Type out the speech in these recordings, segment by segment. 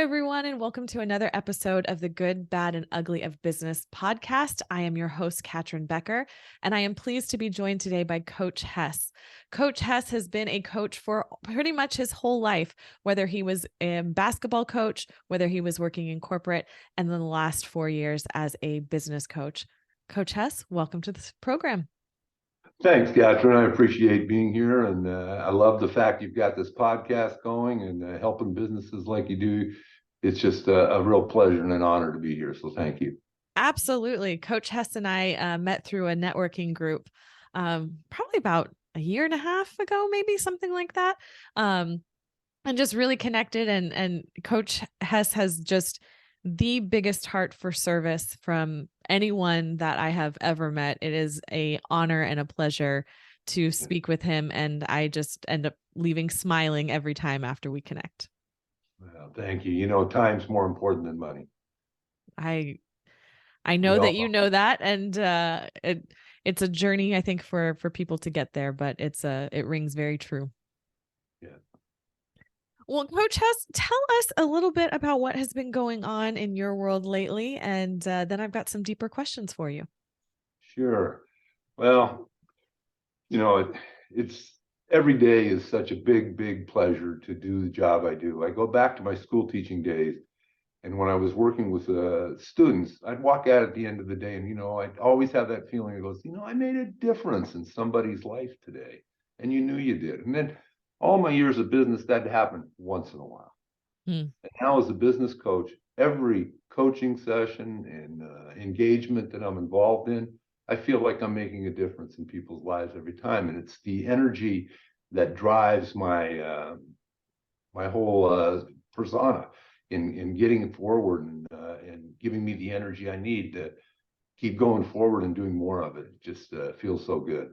everyone, and welcome to another episode of the Good, Bad, and Ugly of Business podcast. I am your host, Catryn Becker, and I am pleased to be joined today by Coach Hess. Coach Hess has been a coach for pretty much his whole life, whether he was a basketball coach, whether he was working in corporate, and then the last 4 years as a business coach. Coach Hess, welcome to this program. Thanks, Catryn. I appreciate being here, and I love the fact you've got this podcast going and helping businesses like you do. It's just a real pleasure and an honor to be here, so thank you. Absolutely. Coach Hess and I met through a networking group probably about a year and a half ago, maybe something like that, and just really connected. And Coach Hess has just the biggest heart for service from anyone that I have ever met. It is an honor and a pleasure to speak with him, and I just end up leaving smiling every time after we connect. Well, thank you. You know, time's more important than money. I know that you know that, and it's a journey, I think, for people to get there, but it rings very true. Yeah. Well, Coach Hess, tell us a little bit about what has been going on in your world lately, and then I've got some deeper questions for you. Sure. Well, you know, it's every day is such a big pleasure to do the job I do. I go back to my school teaching days, and when I was working with students, I'd walk out at the end of the day, and I'd always have that feeling. It goes, I made a difference in somebody's life today, and you knew you did. And then all my years of business, that happened once in a while. And now, as a business coach, every coaching session and engagement that I'm involved in, I feel like I'm making a difference in people's lives every time. And it's the energy that drives my my whole persona in getting forward and giving me the energy I need to keep going forward and doing more of it. It just feels so good.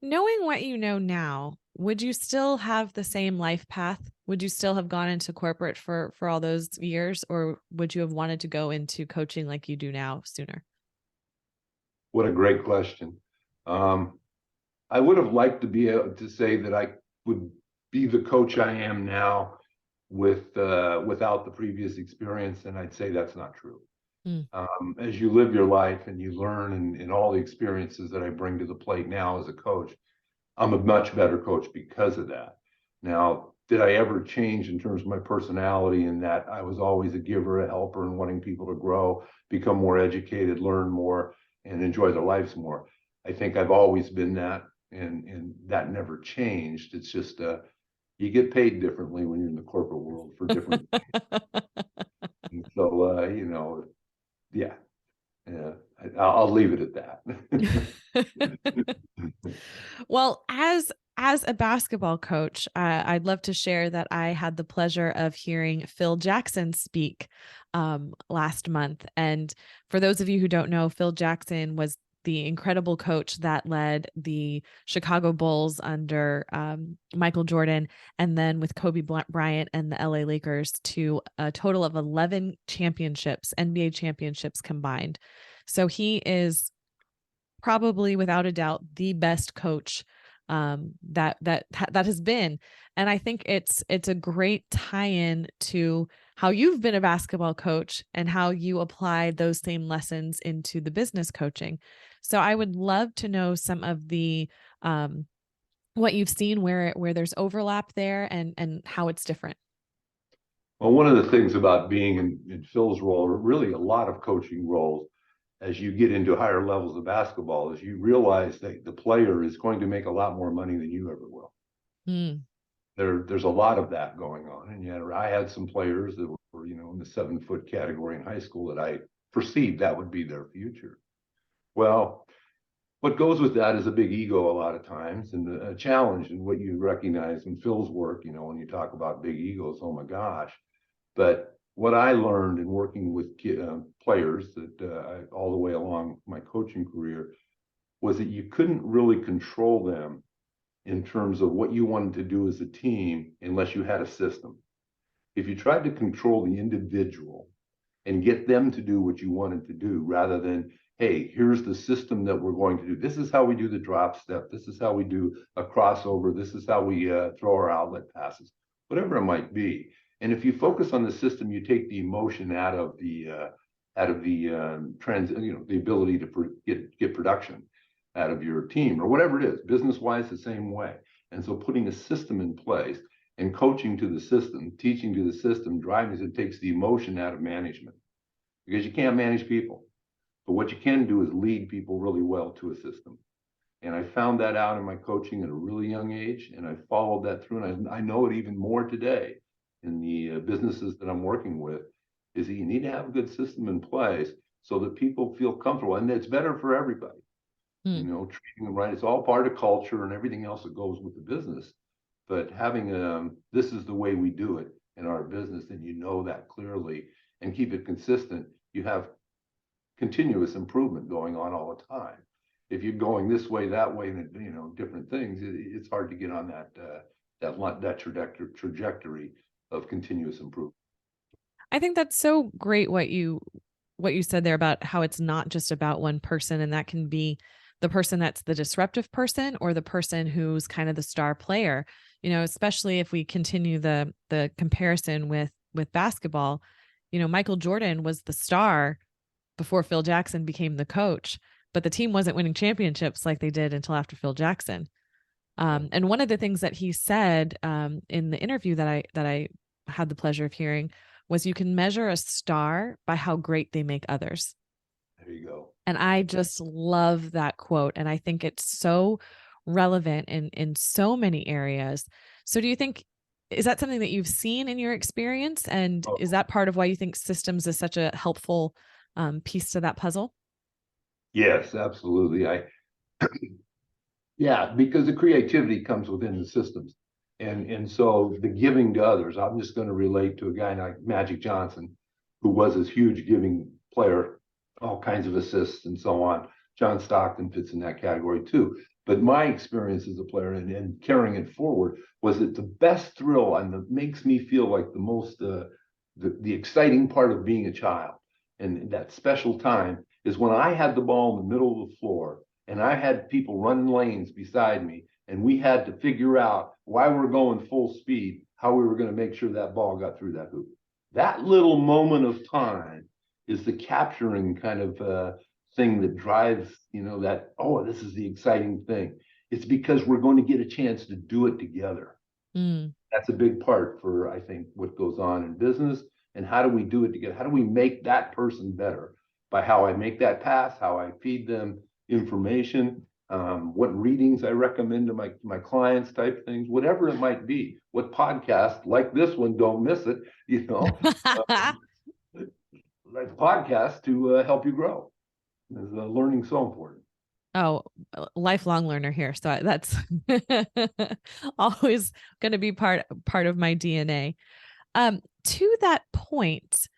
Knowing what you know now, would you still have the same life path? Would you still have gone into corporate for all those years, or would you have wanted to go into coaching like you do now sooner? What a great question. I would have liked to be able to say that I would be the coach I am now without the previous experience, and I'd say that's not true. As you live your life and you learn and all the experiences that I bring to the plate now as a coach, I'm a much better coach because of that. Now, did I ever change in terms of my personality in that I was always a giver, a helper, and wanting people to grow, become more educated, learn more, and enjoy their lives more? I think I've always been that, and that never changed. It's just you get paid differently when you're in the corporate world for different things. So, yeah, I'll leave it at that. Well, as a basketball coach, I'd love to share that I had the pleasure of hearing Phil Jackson speak last month. And for those of you who don't know, Phil Jackson was the incredible coach that led the Chicago Bulls under Michael Jordan, and then with Kobe Bryant and the LA Lakers to a total of 11 championships, NBA championships combined. So he is probably, without a doubt, the best coach that has been. And I think it's a great tie-in to how you've been a basketball coach and how you applied those same lessons into the business coaching. So I would love to know some of the what you've seen where there's overlap there and how it's different. Well, one of the things about being in Phil's role, or really a lot of coaching roles, as you get into higher levels of basketball, is you realize that the player is going to make a lot more money than you ever will. There's a lot of that going on. And yet I had some players that were, in the 7-foot category in high school that I perceived that would be their future. Well, what goes with that is a big ego a lot of times, and a challenge. And what you recognize in Phil's work, when you talk about big egos, oh my gosh. But what I learned in working with players that all the way along my coaching career was that you couldn't really control them in terms of what you wanted to do as a team unless you had a system. If you tried to control the individual and get them to do what you wanted to do rather than, hey, here's the system that we're going to do. This is how we do the drop step. This is how we do a crossover. This is how we throw our outlet passes, whatever it might be. And if you focus on the system, you take the emotion out of the the ability to get production out of your team or whatever it is. Business wise, the same way. And so putting a system in place and coaching to the system, teaching to the system, driving it takes the emotion out of management, because you can't manage people. But what you can do is lead people really well to a system. And I found that out in my coaching at a really young age, and I followed that through. And I know it even more today in the businesses that I'm working with, is that you need to have a good system in place so that people feel comfortable, and it's better for everybody. Mm. You know, treating them right. It's all part of culture and everything else that goes with the business. But having this is the way we do it in our business, and you know that clearly, and keep it consistent. You have continuous improvement going on all the time. If you're going this way, that way, and different things, it's hard to get on that trajectory of continuous improvement. I think that's so great what you said there about how it's not just about one person, and that can be the person that's the disruptive person or the person who's kind of the star player. Especially if we continue the comparison with basketball, Michael Jordan was the star before Phil Jackson became the coach, but the team wasn't winning championships like they did until after Phil Jackson. And one of the things that he said in the interview that I had the pleasure of hearing was, you can measure a star by how great they make others. There you go. And I just love that quote. And I think it's so relevant in so many areas. So do you think, is that something that you've seen in your experience? And is that part of why you think systems is such a helpful piece to that puzzle? Yes, absolutely. Yeah, because the creativity comes within the systems. And so the giving to others, I'm just going to relate to a guy like Magic Johnson, who was this huge giving player, all kinds of assists and so on. John Stockton fits in that category too. But my experience as a player and carrying it forward was that the best thrill and that makes me feel like the most the exciting part of being a child and that special time is when I had the ball in the middle of the floor and I had people running lanes beside me, and we had to figure out why we're going full speed, how we were going to make sure that ball got through that hoop. That little moment of time is the capturing kind of thing that drives, that, oh, this is the exciting thing. It's because we're going to get a chance to do it together. Mm. That's a big part for, I think, what goes on in business. And how do we do it together? How do we make that person better? By how I make that pass, how I feed them information, what readings I recommend to my clients, type things, whatever it might be. What podcast like this one, don't miss it. Like podcast to help you grow. Learning so important. Oh, lifelong learner here. So that's always going to be part of my DNA. To that point,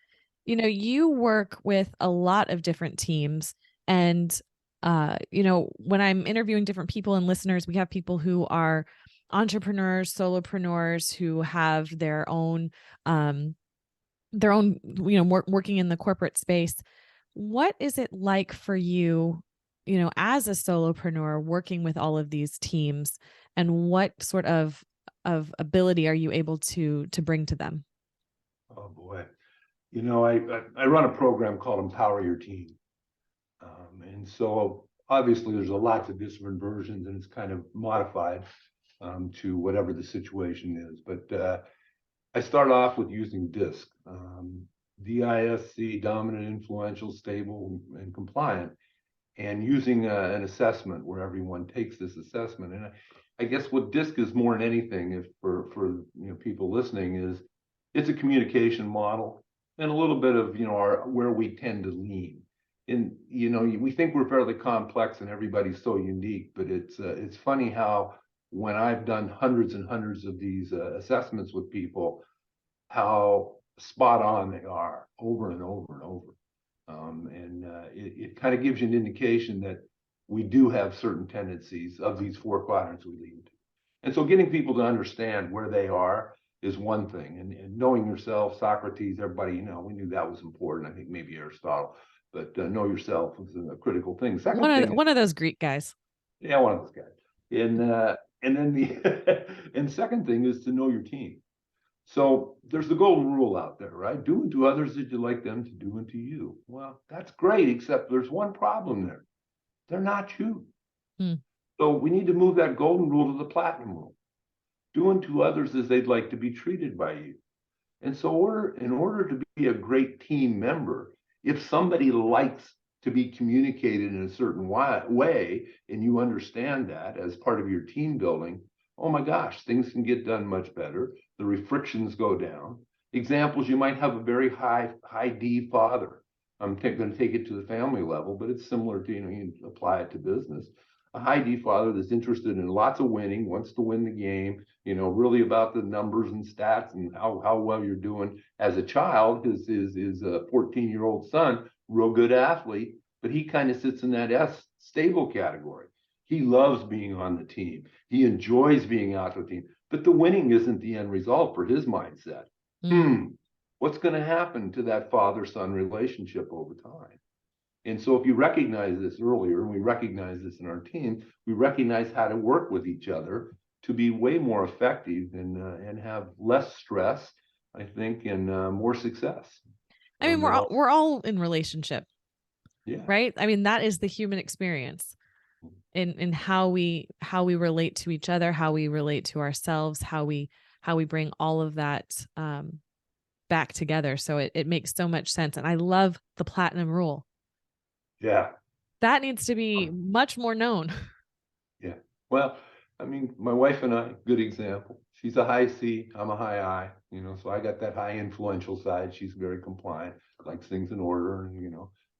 you work with a lot of different teams, and when I'm interviewing different people and listeners, we have people who are entrepreneurs, solopreneurs, who have their own working in the corporate space. What is it like for you, as a solopreneur working with all of these teams, and what sort of ability are you able to bring to them? Oh boy. I run a program called Empower Your Team. And so obviously there's a lots of different versions, and it's kind of modified to whatever the situation is. But I start off with using DISC, DISC, dominant, influential, stable, and compliant, and using an assessment where everyone takes this assessment. And I guess what DISC is more than anything, if for people listening, is it's a communication model and a little bit of where we tend to lean. And we think we're fairly complex and everybody's so unique, but it's funny how when I've done hundreds and hundreds of these assessments with people, how spot on they are over and over and over. It kind of gives you an indication that we do have certain tendencies of these four quadrants we lead into. And so getting people to understand where they are is one thing. And knowing yourself, Socrates, everybody, we knew that was important. I think maybe Aristotle, but know yourself was a critical thing. One of those Greek guys. Yeah, one of those guys. And then the and second thing is to know your team. So there's the golden rule out there, right? Do unto others as you like them to do unto you. Well, that's great, except there's one problem there. They're not you. Hmm. So we need to move that golden rule to the platinum rule. Do unto others as they'd like to be treated by you. And so in order to be a great team member, if somebody likes to be communicated in a certain way, and you understand that as part of your team building, oh my gosh, things can get done much better. The frictions go down. Examples, you might have a very high D father. I'm going to take it to the family level, but it's similar to, you apply it to business. A high D father that's interested in lots of winning, wants to win the game, really about the numbers and stats and how well you're doing. As a child, his 14-year-old son, real good athlete, but he kind of sits in that S stable category. He loves being on the team. He enjoys being out with the team, but the winning isn't the end result for his mindset. What's going to happen to that father-son relationship over time? And so if you recognize this earlier, and we recognize this in our team, we recognize how to work with each other to be way more effective and have less stress, I think, and more success. I mean, we're all in relationship, yeah, right? I mean, that is the human experience in how we relate to each other, how we relate to ourselves, how we bring all of that back together. So it makes so much sense. And I love the platinum rule. Yeah. That needs to be much more known. Yeah. Well, I mean, my wife and I, good example. She's a high C, I'm a high I, so I got that high influential side. She's very compliant, likes things in order. And,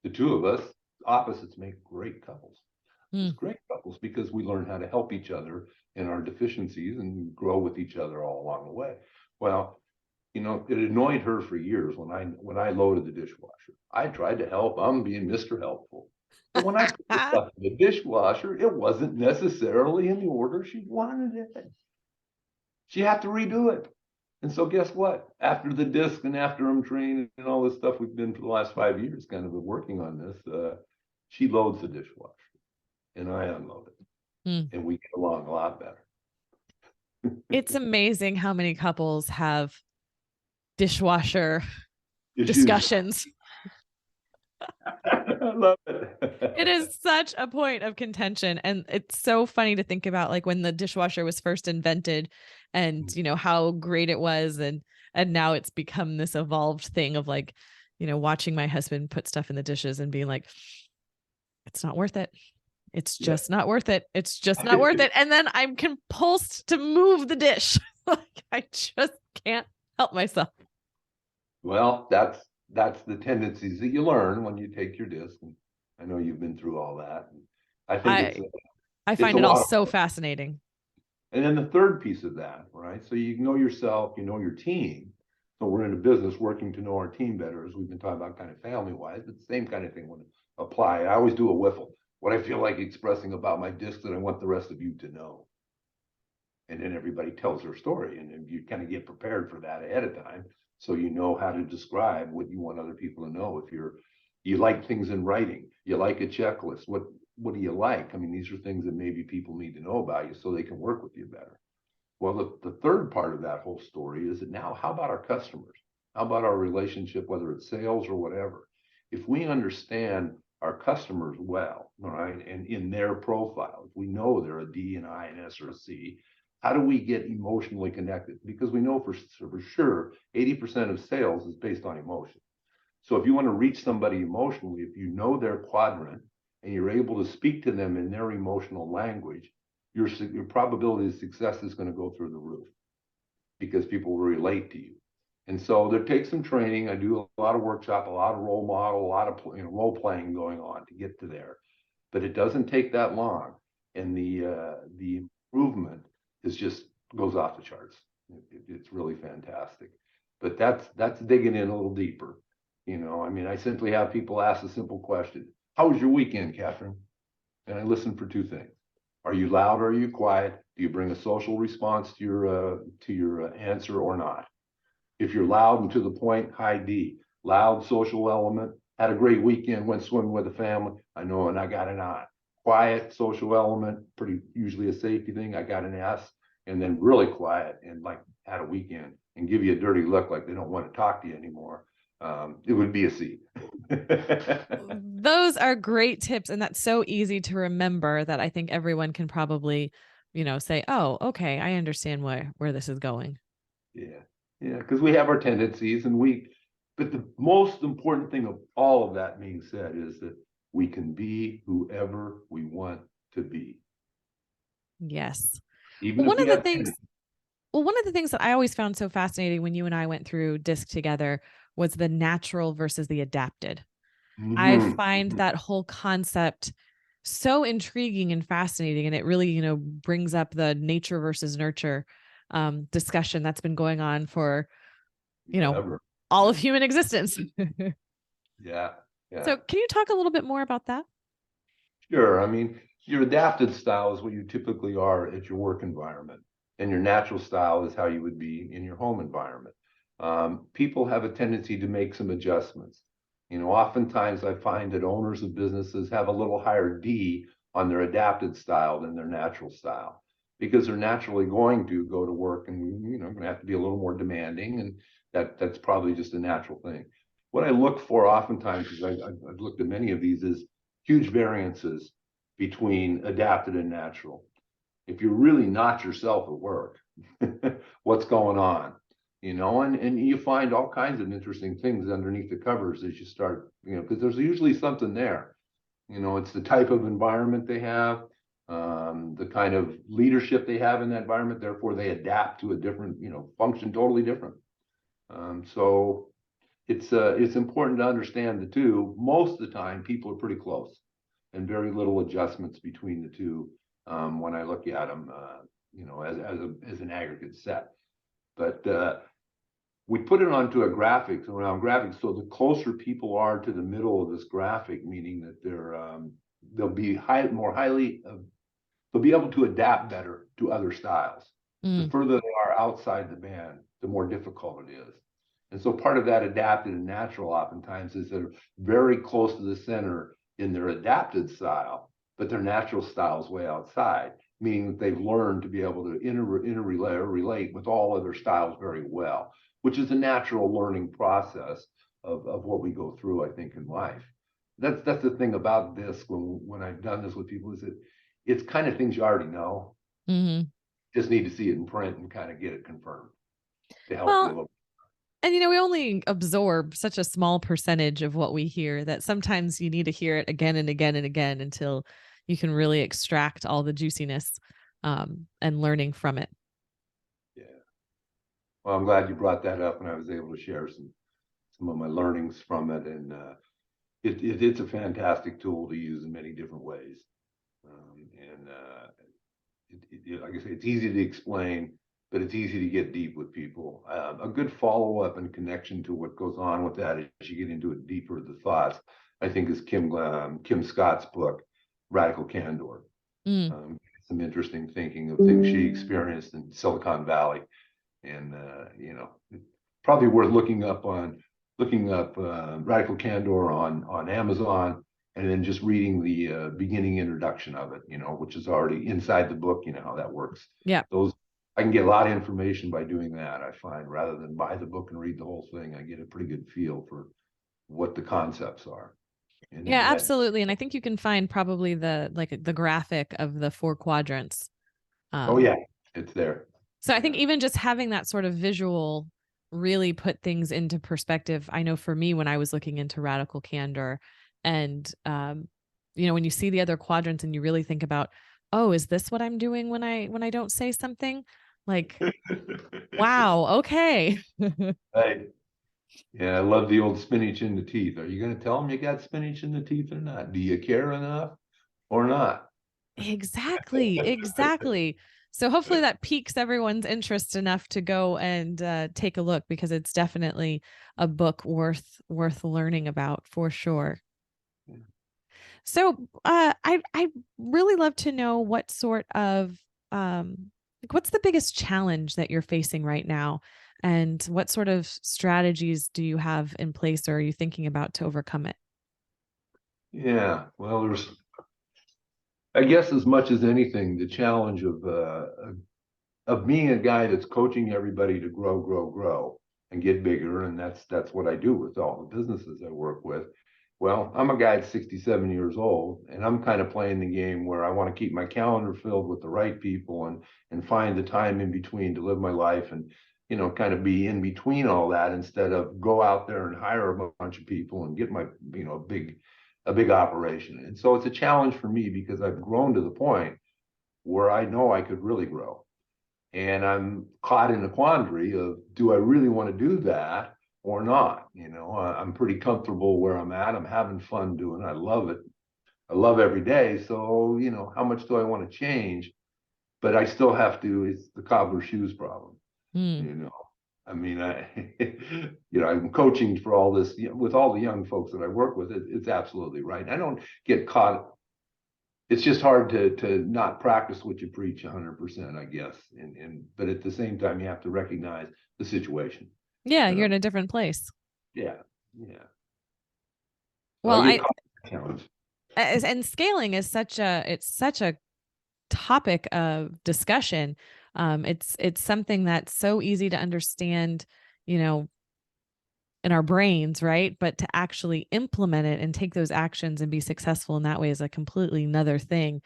the two of us, opposites, make great couples. It's great couples because we learn how to help each other in our deficiencies and grow with each other all along the way. Well, it annoyed her for years when I loaded the dishwasher. I tried to help. I'm being Mr. Helpful. But when I put the stuff in the dishwasher, it wasn't necessarily in the order she wanted it. She had to redo it. And so guess what? After the disc and after I'm trained and all this stuff we've been for the last 5 years kind of been working on this, she loads the dishwasher and I unload it. And we get along a lot better. It's amazing how many couples have dishwasher discussions. I love it. It is such a point of contention. And it's so funny to think about, like, when the dishwasher was first invented and, how great it was. And now it's become this evolved thing of, like, watching my husband put stuff in the dishes and being like, it's not worth it. It's just not worth it. It's just not worth it. And then I'm compulsed to move the dish. Like, I just can't help myself. Well, that's the tendencies that you learn when you take your disc. And I know you've been through all that. And I think I find it all so fascinating. And then the third piece of that, right? So you know yourself, you know your team. So we're in a business working to know our team better, as we've been talking about kind of family-wise, but the same kind of thing would apply. I always do a whiffle. What I feel like expressing about my disc that I want the rest of you to know. And then everybody tells their story, and then you kind of get prepared for that ahead of time. So you know how to describe what you want other people to know. If you like things in writing, you like a checklist, what do you like? I mean, these are things that maybe people need to know about you so they can work with you better. Well, the third part of that whole story is that now, how about our customers? How about our relationship, whether it's sales or whatever? If we understand our customers well, all right, and in their profile, if we know they're a D, an I, an S, or a C, how do we get emotionally connected? Because we know for sure 80% of sales is based on emotion. So if you want to reach somebody emotionally, if you know their quadrant and you're able to speak to them in their emotional language, your probability of success is going to go through the roof because people will relate to you. And so there takes some training. I do a lot of workshop, a lot of role model, a lot of role playing going on to get to there, but it doesn't take that long. And the improvement is just goes off the charts. It's really fantastic. But that's digging in a little deeper. I mean, I simply have people ask a simple question: how was your weekend, Catryn? And I listen for two things. Are you loud or are you quiet? Do you bring a social response to your answer or not? If you're loud and to the point, high D. Loud, social element, had a great weekend, went swimming with the family, I know, and I got an I. Quiet, social element, pretty usually a safety thing, I got an S. And then really quiet and like had a weekend, and give you a dirty look like they don't want to talk to you anymore, it would be a C. Those are great tips. And that's so easy to remember that I think everyone can probably, say, oh, okay, I understand where this is going. Yeah. Yeah. Because we have our tendencies but the most important thing of all of that being said is that we can be whoever we want to be, Yes. even Well, if one we of the have things tendencies. well, one of the things that I always found so fascinating when you and I went through DISC together was the natural versus the adapted. I Mm-hmm. find that whole concept so intriguing and fascinating. And it really, brings up the nature versus nurture discussion that's been going on for, you know, Forever. all Yeah. of human existence. Yeah. Yeah. So, can you talk a little bit more about that? Sure. I mean, your adapted style is what you typically are at your work environment, and your natural style is how you would be in your home environment. People have a tendency to make some adjustments. Oftentimes I find that owners of businesses have a little higher D on their adapted style than their natural style because they're naturally going to go to work and going to have to be a little more demanding, and that's probably just a natural thing. What I look for oftentimes, is I've looked at many of these, is huge variances between adapted and natural. If you're really not yourself at work, what's going on? And you find all kinds of interesting things underneath the covers as you start, because there's usually something there. It's the type of environment they have, the kind of leadership they have in that environment. Therefore, they adapt to a different, function totally different. So it's important to understand the two. Most of the time, people are pretty close, and very little adjustments between the two when I look at them, as an aggregate set. But we put it onto a graphics around graphics, so the closer people are to the middle of this graphic, meaning that they'll be more highly they'll be able to adapt better to other styles. The Mm, further they are outside the band, the more difficult it is. And so part of that adapted and natural oftentimes is they're very close to the center in their adapted style, but their natural style is way outside, meaning that they've learned to be able to relate with all other styles very well, which is a natural learning process of what we go through, I think, in life. That's the thing about this when I've done this with people, is that it's kind of things you already know. hmm Just need to see it in print and kind of get it confirmed to help you a Well, little. and we only absorb such a small percentage of what we hear that sometimes you need to hear it again and again and again until you can really extract all the juiciness and learning from it. Yeah. Well, I'm glad you brought that up, and I was able to share some of my learnings from it. And it's a fantastic tool to use in many different ways. And like I say, it's easy to explain, but it's easy to get deep with people. A good follow up and connection to what goes on with that as you get into it deeper, the thoughts, I think, is Kim Scott's book, Radical Candor. Mm. Some interesting thinking of things she experienced in Silicon Valley, and probably worth looking up Radical Candor on Amazon, and then just reading the beginning introduction of it, which is already inside the book. You know how that works. Yeah. Those I can get a lot of information by doing that. I find, rather than buy the book and read the whole thing, I get a pretty good feel for what the concepts are. And then Yeah, that, absolutely. And I think you can find probably the graphic of the four quadrants. oh Um, yeah, it's there. so I think Yeah. even just having that sort of visual really put things into perspective. I know for me, when I was looking into radical candor and, when you see the other quadrants and you really think about, oh, is this what I'm doing when I don't say something? Like, wow, okay. Right. Yeah, I love the old spinach in the teeth. Are you going to tell them you got spinach in the teeth or not? Do you care enough or not? Exactly, exactly. So hopefully that piques everyone's interest enough to go and take a look, because it's definitely a book worth learning about for sure. So I really love to know what sort of what's the biggest challenge that you're facing right now, and what sort of strategies do you have in place, or are you thinking about to overcome it? Yeah, well, there's, I guess, as much as anything, the challenge of of being a guy that's coaching everybody to grow and get bigger. And that's what I do with all the businesses I work with. Well, I'm a guy that's 67 years old, and I'm kind of playing the game where I want to keep my calendar filled with the right people and find the time in between to live my life and, kind of be in between all that instead of go out there and hire a bunch of people and get my, a big operation. And so it's a challenge for me because I've grown to the point where I know I could really grow. And I'm caught in a quandary of, do I really want to do that or not? I'm pretty comfortable where I'm at. I'm having fun doing it. I love it. I love every day. So, how much do I want to change? But I still have to, it's the cobbler shoes problem. Mm. I mean, I'm coaching for all this, with all the young folks that I work with, it's absolutely right. I don't get caught. It's just hard to not practice what you preach 100%, I guess. But at the same time, you have to recognize the situation. Yeah, you're in a different place. Yeah, yeah. So Well, I get caught in challenge. And scaling is such a topic of discussion. It's something that's so easy to understand, in our brains, right? But to actually implement it and take those actions and be successful in that way is a completely another thing.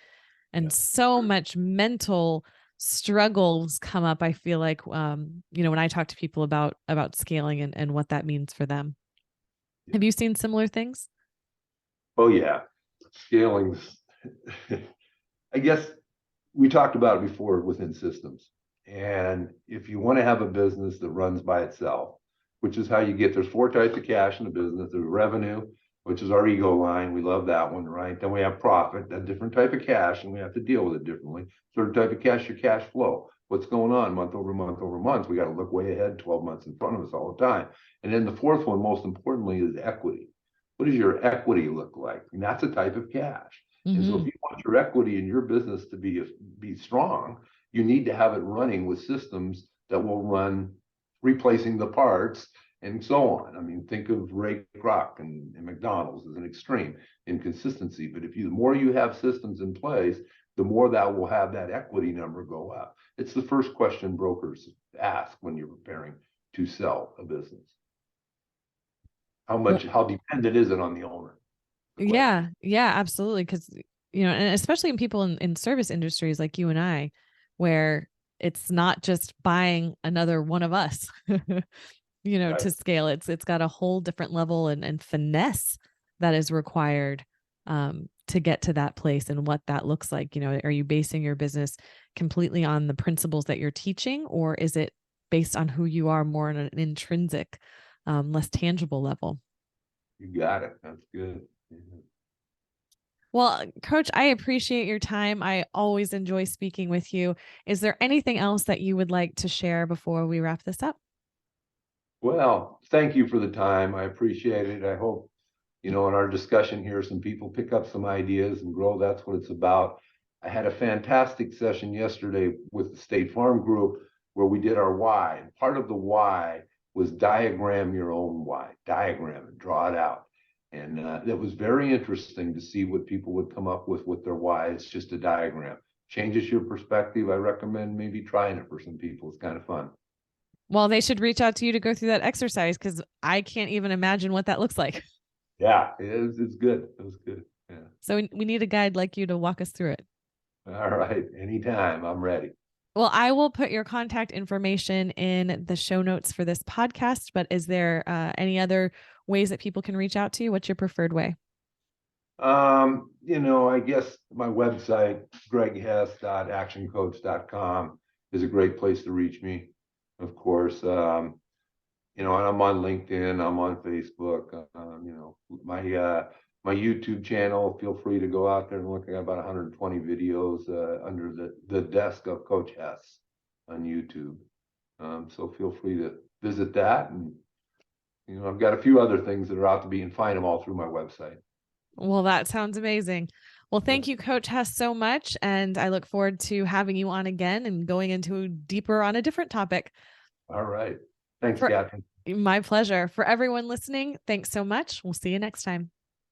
And so much mental struggles come up. I feel like, when I talk to people about scaling and what that means for them. Have you seen similar things? Oh yeah, scaling's. I guess we talked about it before within systems. And if you want to have a business that runs by itself, which is how you get, there's four types of cash in a business. There's revenue, which is our ego line. We love that one, right? Then we have profit, a different type of cash, and we have to deal with it differently. Third type of cash, your cash flow. What's going on month over month over month? We got to look way ahead, 12 months in front of us all the time. And then the fourth one, most importantly, is equity. What does your equity look like? And that's a type of cash. And so if you want your equity in your business to be strong, you need to have it running with systems that will run replacing the parts and so on. I mean, think of Ray Kroc and McDonald's as an extreme inconsistency. But the more you have systems in place, the more that will have that equity number go up. It's the first question brokers ask when you're preparing to sell a business. How dependent is it on the owner? Yeah, absolutely. Because, and especially in people in service industries like you and I, where it's not just buying another one of us, right, to scale. It's got a whole different level and finesse that is required to get to that place and what that looks like. Are you basing your business completely on the principles that you're teaching, or is it based on who you are more on an intrinsic, less tangible level? You got it. That's good. Well, Coach, I appreciate your time. I always enjoy speaking with you. Is there anything else that you would like to share before we wrap this up? Well, thank you for the time. I appreciate it. I hope, in our discussion here, some people pick up some ideas and grow. That's what it's about. I had a fantastic session yesterday with the State Farm Group where we did our why. Part of the why was diagram your own why. Diagram it, draw it out. And it was very interesting to see what people would come up with their why. It's just a diagram. Changes your perspective. I recommend maybe trying it for some people. It's kind of fun. Well, they should reach out to you to go through that exercise because I can't even imagine what that looks like. Yeah, it's good. It was good. Yeah. So we need a guide like you to walk us through it. All right. Anytime. I'm ready. Well, I will put your contact information in the show notes for this podcast, but is there any other ways that people can reach out to you? What's your preferred way? I guess my website, greghess.actioncoach.com, is a great place to reach me. Of course, and I'm on LinkedIn, I'm on Facebook, my YouTube channel, feel free to go out there and look at about 120 videos under the desk of Coach Hess on YouTube. So feel free to visit that. And, I've got a few other things that are out to be, and find them all through my website. Well, that sounds amazing. Well, thank you, Coach Hess, so much. And I look forward to having you on again and going into deeper on a different topic. All right. Thanks, Catryn. My pleasure. For everyone listening, thanks so much. We'll see you next time.